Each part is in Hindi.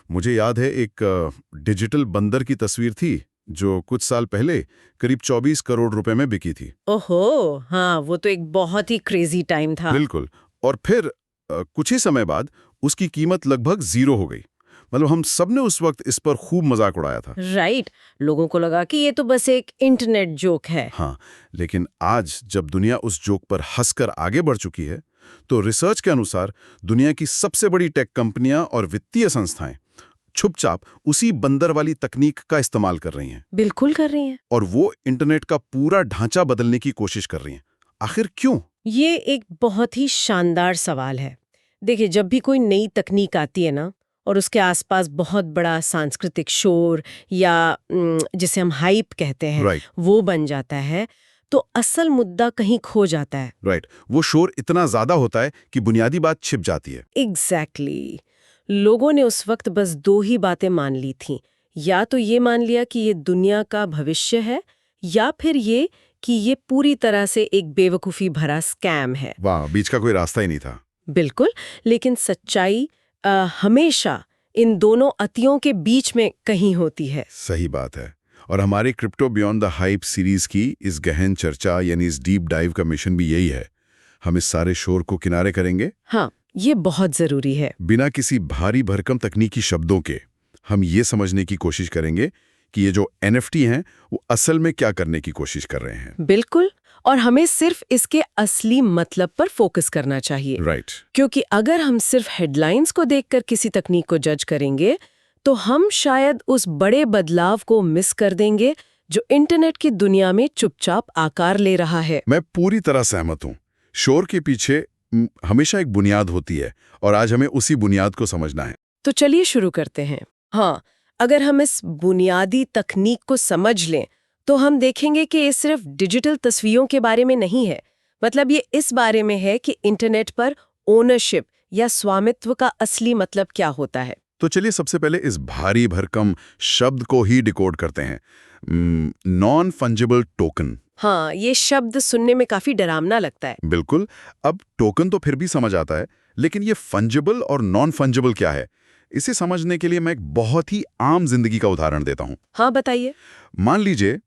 मुझे याद है एक डिजिटल बंदर की तस्वीर थी जो कुछ साल पहले करीब 24 करोड़ रुपए में बिकी थी। ओहो, हाँ, वो तो एक बहुत ही क्रेजी टाइम था। बिल्कुल। और फिर कुछ ही समय बाद उसकी कीमत लगभग जीरो हो गई। मतलब हम सब ने उस वक्त इस पर खूब मजाक उड़ाया था। राइट। लोगों को लगा कि ये तो बस एक इंटरनेट जोक है। हाँ, लेकिन आज जब दुनिया उस जोक पर हंसकर आगे बढ़ चुकी है, तो रिसर्च के अनुसार दुनिया की सबसे बड़ी टेक कंपनियां और वित्तीय संस्थाएं छुपचाप उसी बंदर वाली तकनीक का इस्तेमाल कर रही हैं। बिल्कुल कर रही हैं। और वो इंटरनेट का पूरा ढांचा बदलने की कोशिश कर रही हैं। आखिर क्यों? ये एक बहुत ही शानदार सवाल है। देखिए, जब भी कोई नई तकनीक आती है ना, और उसके आसपास बहुत बड़ा सांस्कृतिक शोर या जिसे हम हाइप कहते हैं, राइट। वो बन जाता है, तो असल मुद्दा कहीं खो जाता है। राइट। वो शोर इतना ज्यादा होता है कि बुनियादी बात छिप जाती है। एग्जैक्टली। लोगों ने उस वक्त बस दो ही बातें मान ली थीं। या तो ये मान लिया कि ये दुनिया का भविष्य है, या फिर ये कि ये पूरी तरह से एक बेवकूफ़ी भरा स्कैम है। वाह, बीच का कोई रास्ता ही नहीं था। बिल्कुल। लेकिन सच्चाई हमेशा इन दोनों अतियों के बीच में कहीं होती है। सही बात है। और हमारे crypto beyond the hype series की इस गहन चर्चा यानी इस डीप डाइव का मिशन भी यही है। हम इस सारे शोर को किनारे करेंगे। हाँ, ये बहुत ज़रूरी है। बिना किसी भारी भरकम तकनीकी शब्दों के हम ये समझने की कोशिश करेंगे कि ये जो एनएफटी हैं वो असल में क्या करने की कोशिश कर रहे हैं। बिल्कुल। और हमें सिर्फ इसके असली मतलब पर फोकस करना चाहिए। राइट। क्योंकि अगर हम सिर्फ हेडलाइंस को देखकर किसी तकनीक को जज करेंगे, तो हम शायद उस बड़े बदलाव को मिस कर देंगे जो इंटरनेट की दुनिया में चुपचाप आकार ले रहा है। मैं पूरी तरह सहमत हूँ। शोर के पीछे हमेशा एक बुनियाद होती है और आज हमें उसी बुनियाद को समझना है। तो चलिए शुरू करते हैं। हाँ, अगर हम इस बुनियादी तकनीक को समझ लें, तो हम देखेंगे कि ये सिर्फ डिजिटल तस्वीरों के बारे में नहीं है। मतलब ये इस बारे में है कि इंटरनेट पर ओनरशिप या स्वामित्व का असली मतलब क्या होता है। तो चलिए सबसे पहले इस भारी भरकम शब्द को ही डिकोड करते हैं। Non fungible token. हाँ, ये शब्द सुनने में काफी डरावना लगता है। बिल्कुल। अब टोकन तो फिर भी समझ आता है, लेकिन ये फंजिबल और नॉन फंजिबल क्या है, इसे समझने के लिए मैं एक बहुत ही आम जिंदगी का उदाहरण देता हूँ। हाँ, बताइए। मान लीजिए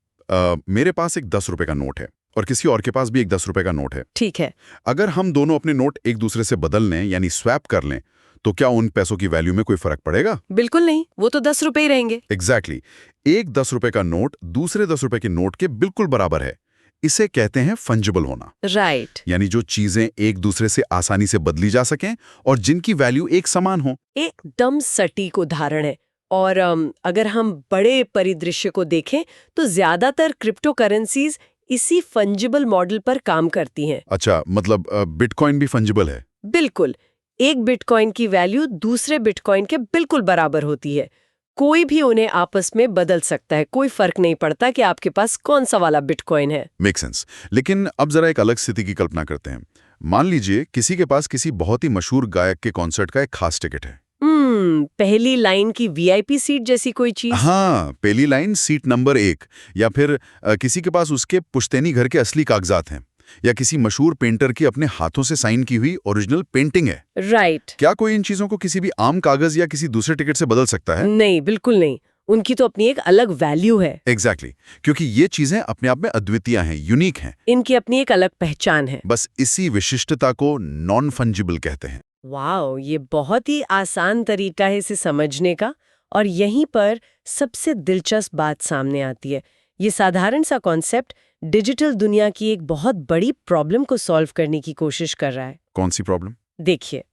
मेरे पास एक 10 रुपए का नोट है और किसी और के पास भी एक 10 रुपए का नोट है। ठीक है। अगर हम दोनों अपने नोट एक दूसरे से बदल लें यानी स्वैप कर लें, तो क्या उन पैसों की वैल्यू में कोई फर्क पड़ेगा? बिल्कुल नहीं, वो तो 10 रुपए ही रहेंगे। एग्जैक्टली। एक 10 रुपए का नोट दूसरे 10 रुपए के नोट के बिल्कुल बराबर है। इसे कहते हैं फंजिबल होना। राइट। यानी जो चीजें एक दूसरे से आसानी से बदली जा सकें और जिनकी वैल्यू एक समान हो। एकदम सटीक उदाहरण है। और अगर हम बड़े परिदृश्य को देखें, तो ज्यादातर क्रिप्टो करेंसीज इसी फंजिबल मॉडल पर काम करती हैं। अच्छा, मतलब बिटकॉइन भी फंजिबल है? बिल्कुल। एक बिटकॉइन की वैल्यू दूसरे बिटकॉइन के बिल्कुल बराबर होती है। कोई भी उन्हें आपस में बदल सकता है, कोई फर्क नहीं पड़ता कि आपके पास कौन सा वाला बिटकॉइन है। Make sense. लेकिन अब जरा एक अलग स्थिति की कल्पना करते हैं। मान लीजिए किसी के पास किसी बहुत ही मशहूर गायक के कॉन्सर्ट का एक खास टिकट है। पहली लाइन की वीआईपी सीट जैसी कोई चीज। हाँ, पहली लाइन, सीट नंबर 1। या फिर किसी के पास उसके पुश्तैनी घर के असली कागजात हैं, या किसी मशहूर पेंटर की अपने हाथों से साइन की हुई ओरिजिनल पेंटिंग है। राइट। क्या कोई इन चीजों को किसी भी आम कागज या किसी दूसरे टिकट से बदल सकता है? नहीं, बिल्कुल नहीं। उनकी तो अपनी एक अलग वैल्यू है। एग्जैक्टली। क्योंकि ये चीजें अपने आप में अद्वितीय हैं, यूनिक हैं। इनकी अपनी एक अलग पहचान है। बस इसी विशिष्टता को नॉन फंजिबल कहते हैं। वाओ, ये बहुत ही आसान तरीका है इसे समझने का। और यहीं पर सबसे दिलचस्प बात सामने आती है। ये साधारण सा कॉन्सेप्ट डिजिटल दुनिया की एक बहुत बड़ी प्रॉब्लम को सॉल्व करने की कोशिश कर रहा है। कौन सी प्रॉब्लम? देखिए,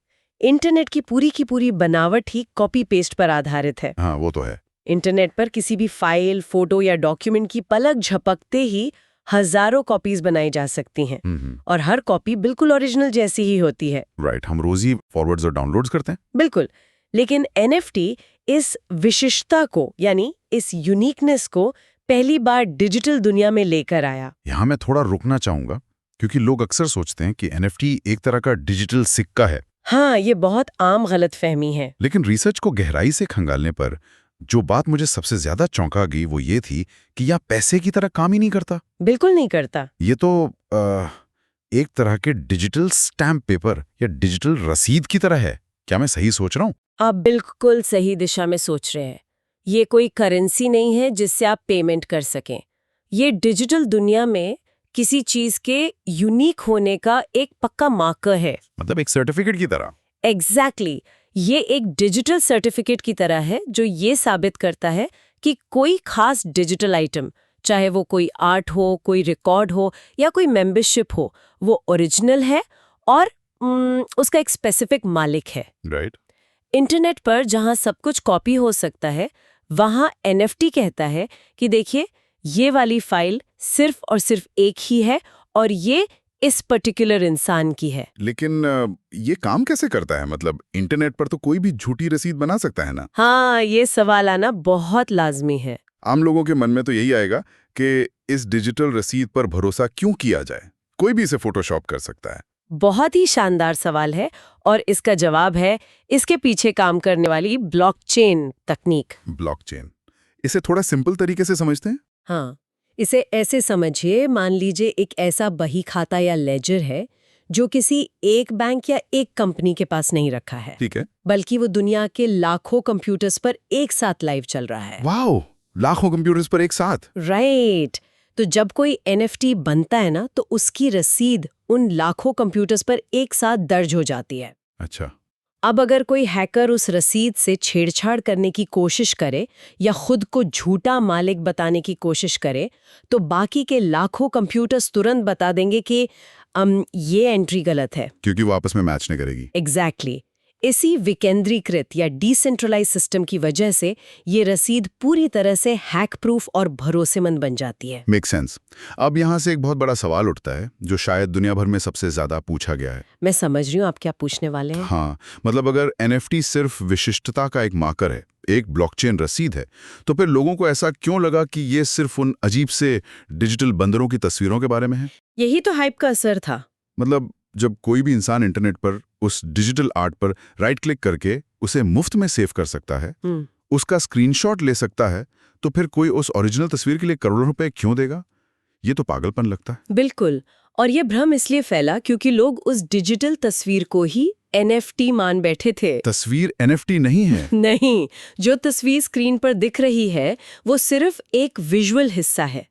इंटरनेट की पूरी बनावट ही कॉपी पेस्ट पर आधारित है। हाँ, वो तो है। इंटरनेट पर किसी भी फाइल, फोटो या डॉक्यूमेंट की पलक झपकते ही हजारों कॉपीज बनाई जा सकती हैं। और हर कॉपी बिल्कुल ओरिजिनल जैसी ही होती है। राइट। हम रोज ही फॉरवर्ड्स और डाउनलोड्स करते हैं। बिल्कुल। लेकिन एनएफटी इस विशिष्टता को, यानी इस यूनिकनेस को पहली बार डिजिटल दुनिया में लेकर आया। यहाँ मैं थोड़ा रुकना चाहूंगा, क्योंकि लोग अक्सर सोचते हैं कि एनएफटी एक तरह का डिजिटल सिक्का है। हाँ, ये बहुत आम गलतफहमी है। लेकिन रिसर्च को गहराई से खंगालने पर जो बात मुझे सबसे ज्यादा चौंका गई वो ये थी कि यह पैसे की तरह काम ही नहीं करता। बिल्कुल नहीं करता। ये तो एक तरह के डिजिटल स्टैम्प पेपर या डिजिटल रसीद की तरह है। क्या मैं सही सोच रहा हूँ? आप बिल्कुल सही दिशा में सोच रहे हैं। ये कोई करेंसी नहीं है जिससे आप पेमेंट कर सकें। ये डिजिटल दुनिया में किसी चीज के यूनिक होने का एक पक्का मार्कर है। मतलब एक सर्टिफिकेट की तरह। एग्जैक्टली ये एक डिजिटल सर्टिफिकेट की तरह है जो ये साबित करता है कि कोई खास डिजिटल आइटम, चाहे वो कोई आर्ट हो, कोई रिकॉर्ड हो या कोई मेंबरशिप हो, वो ओरिजिनल है और उसका एक स्पेसिफिक मालिक है। राइट। इंटरनेट पर जहां सब कुछ कॉपी हो सकता है, वहां एनएफटी कहता है कि देखिए ये वाली फाइल सिर्फ और सिर्फ एक ही है और ये इस पर्टिकुलर इंसान की है। लेकिन ये काम कैसे करता है? मतलब इंटरनेट पर तो कोई भी झूठी रसीद बना सकता है ना? हाँ, ये सवाल आना बहुत लाजमी है। आम लोगों के मन में तो यही आएगा कि इस डिजिटल रसीद पर भरोसा क्यों किया जाए? कोई भी इसे फोटोशॉप कर सकता है। बहुत ही शानदार सवाल है और इसका जवाब है इसके पीछे काम करने वाली ब्लॉकचेन तकनीक। ब्लॉकचेन, इसे थोड़ा सिंपल तरीके से समझते हैं। हाँ, इसे ऐसे समझिए, मान लीजिए एक ऐसा बही खाता या लेजर है जो किसी एक बैंक या एक कंपनी के पास नहीं रखा है, ठीक है। बल्कि वो दुनिया के लाखों कंप्यूटर्स पर एक साथ लाइव चल रहा है। वाओ, लाखों कंप्यूटर्स पर एक साथ। राइट। तो जब कोई एनएफटी बनता है ना, तो उसकी रसीद उन लाखों कंप्यूटर्स पर एक साथ दर्ज हो जाती है। अच्छा। अब अगर कोई हैकर उस रसीद से छेड़छाड़ करने की कोशिश करे या खुद को झूठा मालिक बताने की कोशिश करे, तो बाकी के लाखों कंप्यूटर्स तुरंत बता देंगे कि ये एंट्री गलत है। क्योंकि वो आपस में मैच नहीं करेगी। एग्जैक्टली। इसी विकेंद्रीकृत या डिसेंट्रलाइज सिस्टम की वजह से ये रसीद पूरी तरह से हैक प्रूफ और भरोसेमंद बन जाती है। Make sense. अब यहाँ से एक बहुत बड़ा सवाल उठता है जो शायद दुनिया भर में सबसे ज्यादा पूछा गया है। मैं समझ रही हूँ आप क्या पूछने वाले हैं। हाँ, मतलब अगर एनएफटी सिर्फ विशिष्टता का एक मार्कर है, एक ब्लॉकचेन रसीद है, तो फिर लोगों को ऐसा क्यों लगा कि ये सिर्फ उन अजीब से डिजिटल बंदरों की तस्वीरों के बारे में है? यही तो हाइप का असर था। मतलब जब कोई भी इंसान इंटरनेट पर उस डिजिटल आर्ट पर राइट क्लिक करके उसे मुफ्त में सेव कर सकता है, उसका स्क्रीनशॉट ले सकता है, तो फिर कोई उस ओरिजिनल तस्वीर के लिए करोड़ों रुपए क्यों देगा? ये तो पागलपन लगता है। बिल्कुल। और ये भ्रम इसलिए फैला क्योंकि लोग उस डिजिटल तस्वीर को ही एनएफटी मान बैठे थे। तस्वीर एनएफटी नहीं है। नहीं, जो तस्वीर स्क्रीन पर दिख रही है वो सिर्फ एक विजुअल हिस्सा है।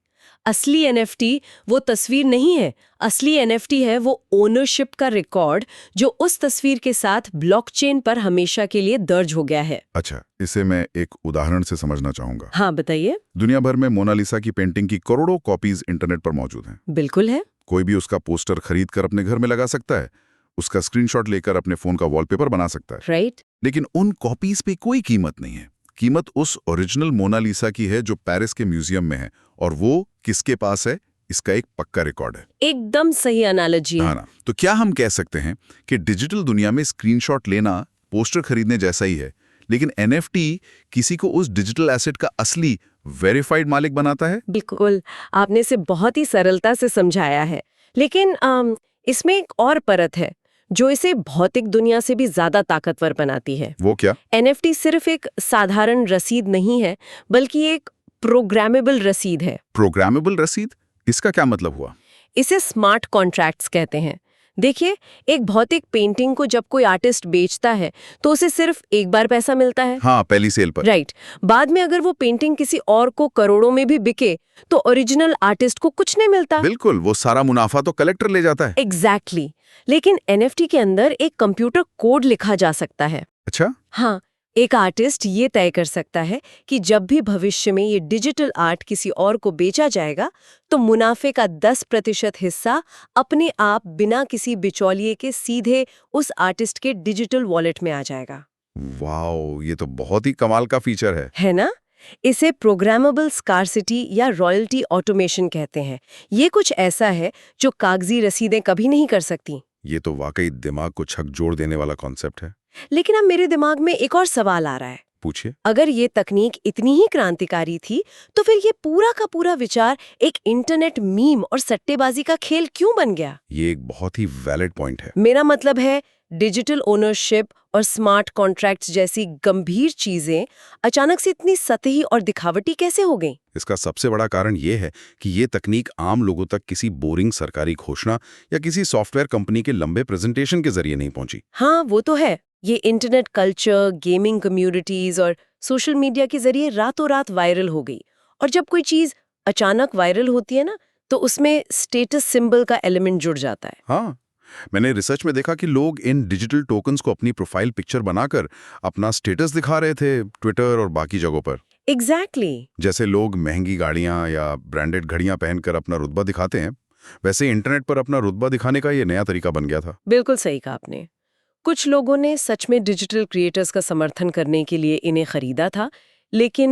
असली एनएफटी वो तस्वीर नहीं है। असली एनएफटी है वो ओनरशिप का रिकॉर्ड जो उस तस्वीर के साथ ब्लॉकचेन पर हमेशा के लिए दर्ज हो गया है। अच्छा, इसे मैं एक उदाहरण से समझना चाहूंगा। हाँ, बताइए। दुनिया भर में मोनालिसा की पेंटिंग की करोड़ों कॉपीज इंटरनेट पर मौजूद हैं। बिल्कुल है। कोई भी उसका पोस्टर खरीद कर अपने घर में लगा सकता है, उसका स्क्रीनशॉट लेकर अपने फोन का वॉलपेपर बना सकता है। राइट। लेकिन उन कॉपीज पे कोई कीमत नहीं है। कीमत उस ओरिजिनल मोनालिसा की है जो पेरिस के म्यूजियम में है, और वो किसके पास है, इसका एक पक्का रिकॉर्ड है। एकदम सही एनालॉजी है। हाँ ना। तो क्या हम कह सकते हैं कि डिजिटल दुनिया में स्क्रीनशॉट लेना पोस्टर खरीदने जैसा ही है, लेकिन एनएफटी किसी को उस डिजिटल एसेट का असली वेरीफाइड मालिक बनाता है? बिल्कुल, आपने इसे बहुत ही सरलता से समझाया है। लेकिन इसमें एक और परत है जो इसे भौतिक दुनिया से भी ज्यादा ताकतवर बनाती है। वो क्या? एनएफटी सिर्फ एक साधारण रसीद नहीं है, बल्कि एक प्रोग्रामेबल रसीद है। प्रोग्रामेबल रसीद? इसका क्या मतलब हुआ? इसे स्मार्ट कॉन्ट्रैक्ट्स कहते हैं। देखिए, एक भौतिक पेंटिंग को जब कोई आर्टिस्ट बेचता है तो उसे सिर्फ एक बार पैसा मिलता है। हाँ, पहली सेल पर। राइट। बाद में अगर वो पेंटिंग किसी और को करोड़ों में भी बिके तो ओरिजिनल आर्टिस्ट को कुछ नहीं मिलता। बिल्कुल, वो सारा मुनाफा तो कलेक्टर ले जाता है। एग्जैक्टली। लेकिन एनएफटी के अंदर एक कंप्यूटर कोड लिखा जा सकता है। अच्छा। हाँ, एक आर्टिस्ट ये तय कर सकता है कि जब भी भविष्य में ये डिजिटल आर्ट किसी और को बेचा जाएगा तो मुनाफे का 10% हिस्सा अपने आप बिना किसी बिचौलिए के सीधे उस आर्टिस्ट के डिजिटल वॉलेट में आ जाएगा। वाओ, ये तो बहुत ही कमाल का फीचर है ना? इसे प्रोग्रामेबल स्कार्सिटी या रॉयल्टी ऑटोमेशन कहते हैं। ये कुछ ऐसा है जो कागजी रसीदें कभी नहीं कर सकती। ये तो वाकई दिमाग को झकझोर देने वाला कॉन्सेप्ट है। लेकिन अब मेरे दिमाग में एक और सवाल आ रहा है। पूछिए। अगर ये तकनीक इतनी ही क्रांतिकारी थी तो फिर ये पूरा का पूरा विचार एक इंटरनेट मीम और सट्टेबाजी का खेल क्यों बन गया? ये एक बहुत ही वैलिड पॉइंट है। मेरा मतलब है, डिजिटल ओनरशिप और स्मार्ट कॉन्ट्रैक्ट्स जैसी गंभीर चीजें अचानक से इतनी सतही और दिखावटी कैसे हो गई? इसका सबसे बड़ा कारण ये है कि ये तकनीक आम लोगों तक किसी बोरिंग सरकारी घोषणा या किसी सॉफ्टवेयर कंपनी के लंबे प्रेजेंटेशन के जरिए नहीं पहुंची। हाँ, वो तो है। ये इंटरनेट कल्चर, गेमिंग कम्युनिटीज और सोशल मीडिया के जरिए रातों रात वायरल हो गई। और जब कोई चीज अचानक वायरल होती है ना, तो उसमें स्टेटस सिंबल का एलिमेंट जुड़ जाता है। हाँ, मैंने रिसर्च में देखा कि लोग इन डिजिटल टोकन्स को अपनी प्रोफाइल पिक्चर बनाकर अपना स्टेटस दिखा रहे थे ट्विटर और बाकी जगहों पर। एग्जैक्टली। जैसे लोग महंगी गाड़ियां या ब्रांडेड घड़ियां पहनकर अपना रुतबा दिखाते हैं, वैसे इंटरनेट पर अपना रुतबा दिखाने का ये नया तरीका बन गया था। बिल्कुल सही कहा आपने। कुछ लोगों ने सच में डिजिटल क्रिएटर्स का समर्थन करने के लिए इन्हें खरीदा था, लेकिन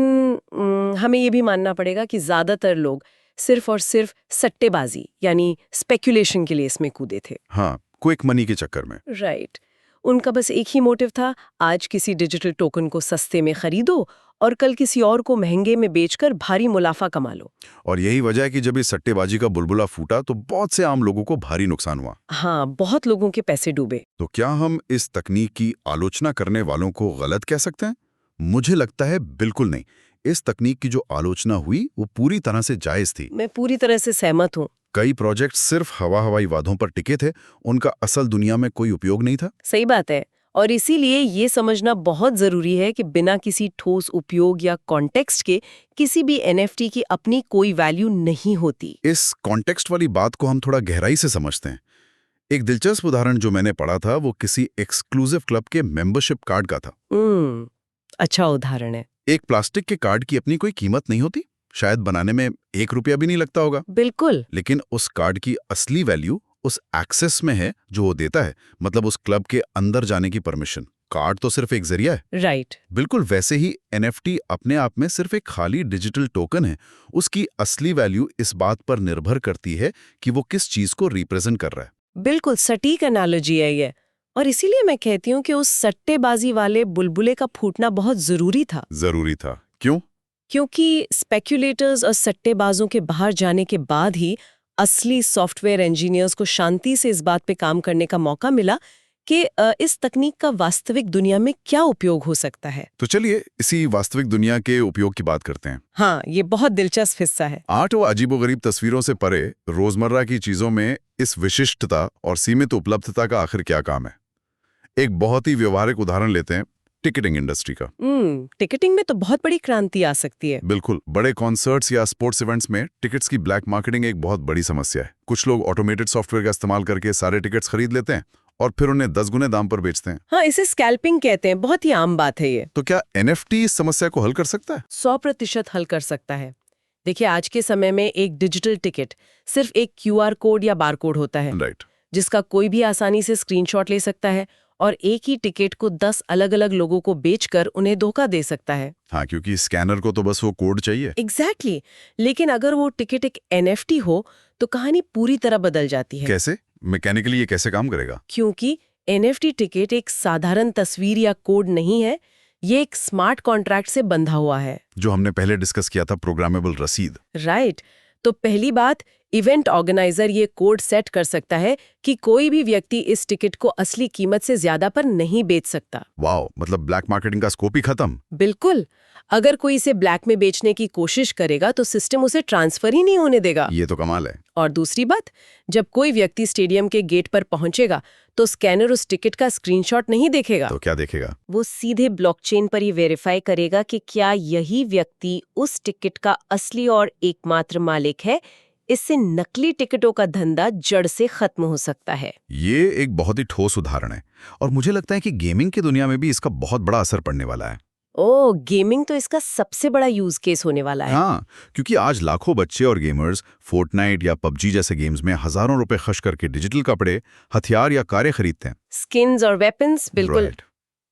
हमें ये भी मानना पड़ेगा कि ज्यादातर लोग सिर्फ और सिर्फ सट्टेबाजी यानी स्पेक्यूलेशन के लिए इसमें कूदे थे। हाँ, क्विक मनी के चक्कर में। राइट। उनका बस एक ही मोटिव था, आज किसी डिजिटल टोकन को सस्ते में खरीदो और कल किसी और को महंगे में बेचकर भारी मुनाफा कमा लो। और यही वजह है कि जब इस सट्टेबाजी का बुलबुला फूटा तो बहुत से आम लोगों को भारी नुकसान हुआ। हाँ, बहुत लोगों के पैसे डूबे। तो क्या हम इस तकनीक की आलोचना करने वालों को गलत कह सकते हैं? मुझे लगता है बिल्कुल नहीं। इस तकनीक की जो आलोचना हुई वो पूरी तरह से जायज थी। मैं पूरी तरह से सहमत हूँ। कई प्रोजेक्ट सिर्फ हवाई वादों पर टिके थे, उनका असल दुनिया में कोई उपयोग नहीं था। सही बात है। और इसीलिए ये समझना बहुत जरूरी है कि बिना किसी ठोस उपयोग या कॉन्टेक्स्ट के किसी भी एनएफटी की अपनी कोई वैल्यू नहीं होती। इस कॉन्टेक्स्ट वाली बात को हम थोड़ा गहराई से समझते हैं। एक दिलचस्प उदाहरण जो मैंने पढ़ा था वो किसी एक्सक्लूसिव क्लब के मेंबरशिप कार्ड का था। अच्छा उदाहरण है। एक प्लास्टिक के कार्ड की अपनी कोई कीमत नहीं होती, शायद बनाने में 1 रुपया भी नहीं लगता होगा। बिल्कुल। लेकिन उस कार्ड की असली वैल्यू उस एक्सेस में है जो वो देता है, मतलब उस क्लब के अंदर जाने की परमिशन। कार्ड तो सिर्फ एक जरिया है। राइट। बिल्कुल वैसे ही एनएफटी अपने आप में सिर्फ एक खाली डिजिटल टोकन है। उसकी असली वैल्यू इस बात पर निर्भर करती है कि वो किस चीज को रिप्रेजेंट कर रहा है। बिल्कुल सटीक एनालॉजी है ये। और इसीलिए मैं कहती हूँ कि उस सट्टेबाजी वाले बुलबुले का फूटना बहुत जरूरी था। जरूरी था। क्यों? क्योंकि स्पेक्यूलेटर्स और सट्टेबाजों के बाहर जाने के बाद ही असली सॉफ्टवेयर इंजीनियर्स को शांति से इस बात पे काम करने का मौका मिला कि इस तकनीक का वास्तविक दुनिया में क्या उपयोग हो सकता है। तो चलिए इसी वास्तविक दुनिया के उपयोग की बात करते हैं। हाँ, ये बहुत दिलचस्प हिस्सा है। आर्ट व अजीबोगरीब तस्वीरों से परे रोजमर्रा की चीजों में इस विशिष्टता और सीमित उपलब्धता का आखिर क्या काम है? एक बहुत ही व्यवहारिक उदाहरण लेते हैं, टिकटिंग इंडस्ट्री का। टिकटिंग में तो बहुत बड़ी क्रांति आ सकती है। बिल्कुल, बड़े कॉन्सर्ट्स या स्पोर्ट्स इवेंट्स में टिकट्स की ब्लैक मार्केटिंग एक बहुत बड़ी समस्या है। कुछ लोग ऑटोमेटेड सॉफ्टवेयर का इस्तेमाल करके सारे टिकट्स खरीद लेते हैं और फिर उन्हें 10 गुने दाम पर बेचते हैं। हाँ, इसे स्कैल्पिंग कहते हैं। बहुत ही आम बात है ये। तो क्या एनएफटी इस समस्या को हल कर सकता है? 100% हल कर सकता है। देखिए, आज के समय में एक डिजिटल टिकट सिर्फ एक क्यूआर कोड या बारकोड होता है, राइट, जिसका कोई भी आसानी से स्क्रीनशॉट ले सकता है और एक ही टिकट को 10 अलग-अलग लोगों को बेचकर उन्हें धोखा दे सकता है। हाँ, क्योंकि स्कैनर को तो बस वो कोड चाहिए। एग्जैक्टली। लेकिन अगर वो टिकट एक एनएफटी हो तो कहानी पूरी तरह बदल जाती है। कैसे? मैकेनिकली ये कैसे काम करेगा? क्योंकि एनएफटी टिकट एक साधारण तस्वीर या कोड नहीं है, ये एक स्मार्ट कॉन्ट्रैक्ट से बंधा हुआ है, जो हमने पहले डिस्कस किया था, प्रोग्रामेबल रसीद। राइट। तो पहली बात, इवेंट ऑर्गेनाइजर ये कोड सेट कर सकता है कि कोई भी व्यक्ति इस टिकट को असली कीमत से ज्यादा पर नहीं बेच सकता। वाओ, मतलब ब्लैक मार्केटिंग का स्कोप ही खत्म। बिल्कुल। अगर कोई इसे ब्लैक में बेचने की कोशिश करेगा तो सिस्टम उसे ट्रांसफर ही नहीं होने देगा। ये तो कमाल है। और दूसरी बात, जब कोई व्यक्ति स्टेडियम के गेट पर पहुंचेगा तो स्कैनर उस टिकट का स्क्रीनशॉट नहीं देखेगा। तो क्या देखेगा? वो सीधे ब्लॉकचेन पर ही वेरीफाई करेगा कि क्या यही व्यक्ति उस टिकट का असली और एकमात्र मालिक है। इससे नकली टिकटों का धंधा जड़ से खत्म हो सकता है। ये एक बहुत ही ठोस उदाहरण है और मुझे लगता है कि गेमिंग की दुनिया में भी इसका बहुत बड़ा असर पड़ने वाला है। गेमिंग तो इसका सबसे बड़ा यूज केस होने वाला है। हाँ, क्योंकि आज लाखों बच्चे और गेमर्स फोर्टनाइट या पबजी जैसे गेम्स में हजारों रुपए खर्च करके डिजिटल कपड़े, हथियार या कारें खरीदते हैं। स्किन्स और वेपन्स, बिल्कुल। Right.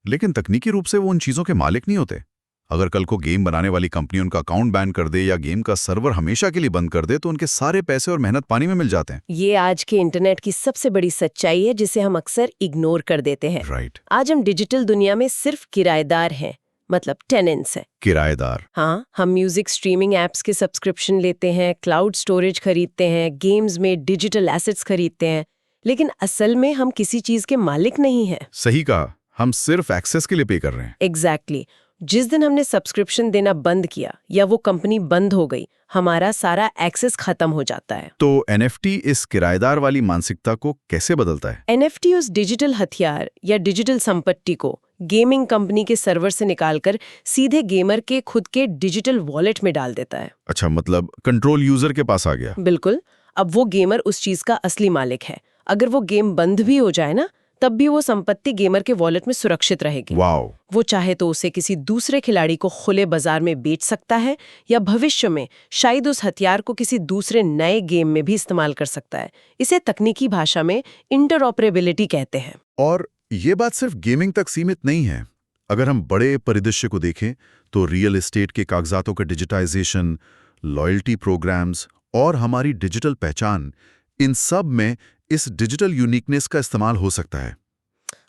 लेकिन तकनीकी रूप से वो उन चीजों के मालिक नहीं होते। अगर कल को गेम बनाने वाली कंपनी उनका अकाउंट बैन कर दे या गेम का सर्वर हमेशा के लिए बंद कर दे तो उनके सारे पैसे और मेहनत पानी में मिल जाते हैं। ये आज के इंटरनेट की सबसे बड़ी सच्चाई है जिसे हम अक्सर इग्नोर कर देते हैं। राइट। आज हम डिजिटल दुनिया में सिर्फ किराएदार हैं, मतलब टेनेंट्स हैं। किराएदार। हाँ, हम म्यूजिक स्ट्रीमिंग एप्स के सब्सक्रिप्शन लेते हैं, क्लाउड स्टोरेज खरीदते हैं, गेम्स में डिजिटल एसेट्स खरीदते हैं, लेकिन असल में हम किसी चीज के मालिक नहीं हैं। सही कहा, हम सिर्फ एक्सेस के लिए पे कर रहे हैं। एग्जैक्टली। जिस दिन हमने सब्सक्रिप्शन देना बंद किया या वो कंपनी बंद हो गई, हमारा सारा एक्सेस खत्म हो जाता है। तो एनएफटी इस किराएदार वाली मानसिकता को कैसे बदलता है? एनएफटी उस डिजिटल हथियार या डिजिटल संपत्ति को गेमिंग कंपनी के सर्वर से निकालकर सीधे गेमर के खुद के डिजिटल वॉलेट में डाल देता है। अच्छा, मतलब कंट्रोल यूजर के पास आ गया। बिल्कुल। अब वो गेमर उस चीज का असली मालिक है। अगर वो गेम बंद भी हो जाए ना, तब भी वो संपत्ति गेमर के वॉलेट में सुरक्षित रहेगी। वाओ! वो चाहे तो उसे किसी दूसरे खिलाड़ी को खुले बाजार में बेच सकता है या भविष्य में शायद उस हथियार को किसी दूसरे नए गेम में भी इस्तेमाल कर सकता है। इसे तकनीकी भाषा में इंटरऑपरेबिलिटी कहते हैं। और ये बात सिर्फ गेमिंग तक सीमित नहीं है। अगर हम बड़े परिदृश्य को देखें तो रियल एस्टेट के कागजातों का डिजिटाइजेशन, लॉयल्टी प्रोग्राम्स और हमारी डिजिटल पहचान, इन सब में इस डिजिटल यूनिकनेस का इस्तेमाल हो सकता है।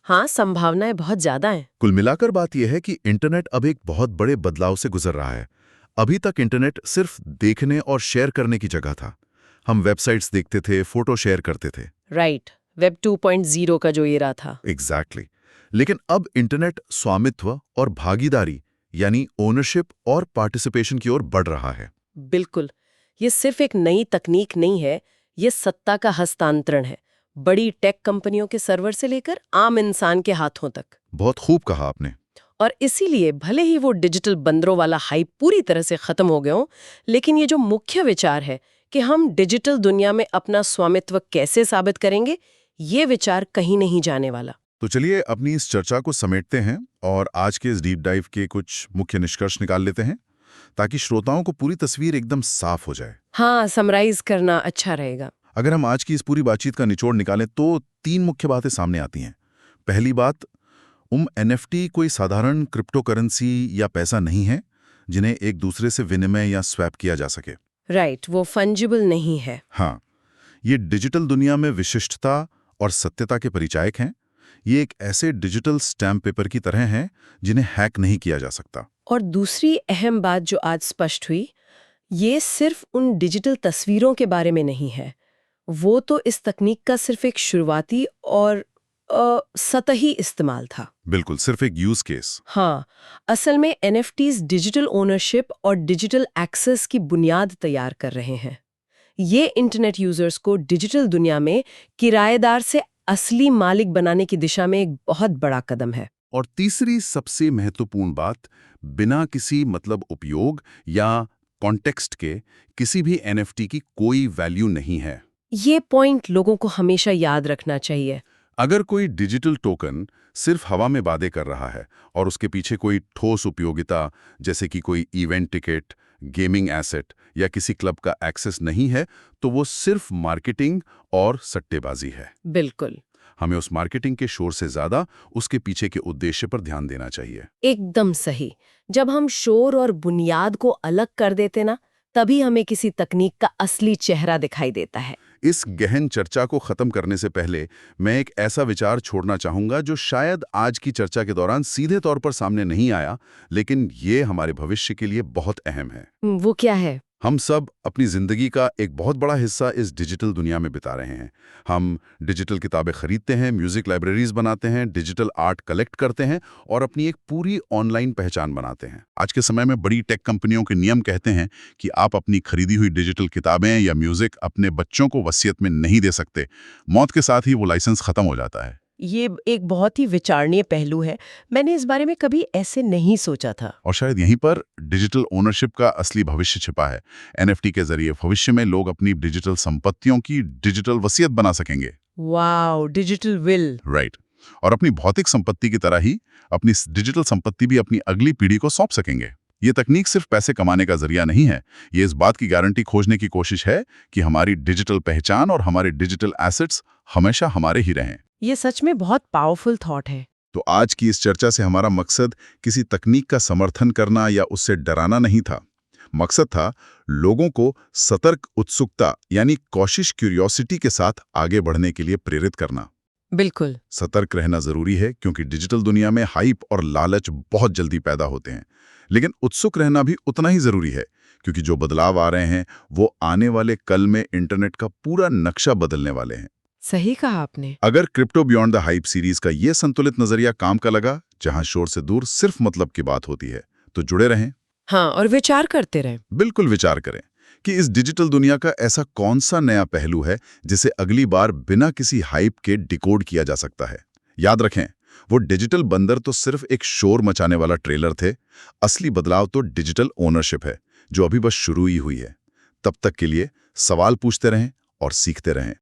हाँ, संभावनाएं बहुत ज्यादा हैं। कुल मिलाकर बात यह है कि इंटरनेट अब एक बहुत बड़े बदलाव से गुजर रहा है। अभी तक इंटरनेट सिर्फ देखने और शेयर करने की जगह था। हम वेबसाइट्स देखते थे, फोटो शेयर करते थे। राइट, वेब 2.0 का जो एरा था। एग्जैक्टली। लेकिन अब इंटरनेट स्वामित्व और भागीदारी यानी ओनरशिप और पार्टिसिपेशन की ओर बढ़ रहा है। बिल्कुल। ये सिर्फ एक नई तकनीक नहीं है, ये सत्ता का हस्तांतरण है, बड़ी टेक कंपनियों के सर्वर से लेकर आम इंसान के हाथों तक। बहुत खूब कहा आपने। और इसीलिए भले ही वो डिजिटल बंदरों वाला हाइप पूरी तरह से खत्म हो गया हो, लेकिन ये जो मुख्य विचार है कि हम डिजिटल दुनिया में अपना स्वामित्व कैसे साबित करेंगे, ये विचार कहीं नहीं जाने वाला। तो चलिए अपनी इस चर्चा को समेटते हैं और आज के इस डीप डाइव के कुछ मुख्य निष्कर्ष निकाल लेते हैं, ताकि श्रोताओं को पूरी तस्वीर एकदम साफ हो जाए। हाँ, समराइज करना अच्छा रहेगा। अगर हम आज की इस पूरी बातचीत का निचोड़ निकालें तो 3 मुख्य बातें सामने आती हैं। पहली बात, एनएफटी कोई साधारण क्रिप्टो करेंसी या पैसा नहीं है जिन्हें एक दूसरे से विनिमय या स्वैप किया जा सके। राइट, वो फंजिबल नहीं है। हाँ, ये डिजिटल दुनिया में विशिष्टता और सत्यता के परिचायक हैं। ये एक ऐसे डिजिटल स्टैम्प पेपर की तरह हैं जिन्हें हैक नहीं किया जा सकता। और दूसरी अहम बात जो आज स्पष्ट हुई, ये सिर्फ उन डिजिटल तस्वीरों के बारे में नहीं है। वो तो इस तकनीक का सिर्फ एक शुरुआती और सतही इस्तेमाल था। बिल्कुल, सिर्फ एक यूज केस। हाँ, असल में एनएफटीज डिजिटल ओनरशिप और डिजिटल एक्सेस की बुनियाद तैयार कर रहे हैं। ये इंटरनेट यूजर्स को डिजिटल दुनिया में किराएदार से असली मालिक बनाने की दिशा में एक बहुत बड़ा कदम है। और तीसरी सबसे महत्वपूर्ण बात, बिना किसी मतलब उपयोग या कॉन्टेक्स्ट के किसी भी एनएफटी की कोई वैल्यू नहीं है। ये पॉइंट लोगों को हमेशा याद रखना चाहिए। अगर कोई डिजिटल टोकन सिर्फ हवा में बातें कर रहा है और उसके पीछे कोई ठोस उपयोगिता, जैसे कि कोई इवेंट टिकट, गेमिंग एसेट या किसी क्लब का एक्सेस नहीं है, तो वो सिर्फ मार्केटिंग और सट्टेबाजी है। बिल्कुल। हमें उस मार्केटिंग के शोर से ज्यादा उसके पीछे के उद्देश्य पर ध्यान देना चाहिए। एकदम सही। जब हम शोर और बुनियाद को अलग कर देते ना, तभी हमें किसी तकनीक का असली चेहरा दिखाई देता है। इस गहन चर्चा को खत्म करने से पहले मैं एक ऐसा विचार छोड़ना चाहूंगा जो शायद आज की चर्चा के दौरान सीधे तौर पर सामने नहीं आया, लेकिन ये हमारे भविष्य के लिए बहुत अहम है। वो क्या है? हम सब अपनी जिंदगी का एक बहुत बड़ा हिस्सा इस डिजिटल दुनिया में बिता रहे हैं। हम डिजिटल किताबें खरीदते हैं, म्यूजिक लाइब्रेरीज बनाते हैं, डिजिटल आर्ट कलेक्ट करते हैं और अपनी एक पूरी ऑनलाइन पहचान बनाते हैं। आज के समय में बड़ी टेक कंपनियों के नियम कहते हैं कि आप अपनी खरीदी हुई डिजिटल किताबें या म्यूजिक अपने बच्चों को वसीयत में नहीं दे सकते। मौत के साथ ही वो लाइसेंस खत्म हो जाता है। ये एक बहुत ही विचारणीय पहलू है। मैंने इस बारे में कभी ऐसे नहीं सोचा था। और शायद यहीं पर डिजिटल ओनरशिप का असली भविष्य छिपा है। एनएफटी के जरिए भविष्य में लोग अपनी डिजिटल संपत्तियों की डिजिटल वसीयत बना सकेंगे। Wow, digital will. राइट। और अपनी भौतिक संपत्ति की तरह ही अपनी डिजिटल संपत्ति भी अपनी अगली पीढ़ी को सौंप सकेंगे। ये तकनीक सिर्फ पैसे कमाने का जरिया नहीं है, ये इस बात की गारंटी खोजने की कोशिश है कि हमारी डिजिटल पहचान और हमारे डिजिटल एसेट्स हमेशा हमारे ही रहें। ये सच में बहुत पावरफुल थॉट है। तो आज की इस चर्चा से हमारा मकसद किसी तकनीक का समर्थन करना या उससे डराना नहीं था। मकसद था लोगों को सतर्क उत्सुकता यानी कॉशिश क्यूरियोसिटी के साथ आगे बढ़ने के लिए प्रेरित करना। बिल्कुल। सतर्क रहना जरूरी है क्योंकि डिजिटल दुनिया में हाइप और लालच बहुत जल्दी पैदा होते हैं, लेकिन उत्सुक रहना भी उतना ही जरूरी है क्योंकि जो बदलाव आ रहे हैं वो आने वाले कल में इंटरनेट का पूरा नक्शा बदलने वाले हैं। सही कहा आपने। अगर crypto beyond the hype series का ये संतुलित नजरिया काम का लगा, जहां शोर से दूर सिर्फ मतलब की बात होती है, तो जुड़े रहें। हाँ, और विचार करते रहें। बिल्कुल विचार करें कि इस डिजिटल दुनिया का ऐसा कौन सा नया पहलू है जिसे अगली बार बिना किसी हाइप के डिकोड किया जा सकता है। याद रखें, वो डिजिटल बंदर तो सिर्फ एक शोर मचाने वाला ट्रेलर थे। असली बदलाव तो डिजिटल ओनरशिप है, जो अभी बस शुरू ही हुई है। तब तक के लिए सवाल पूछते रहें और सीखते रहें।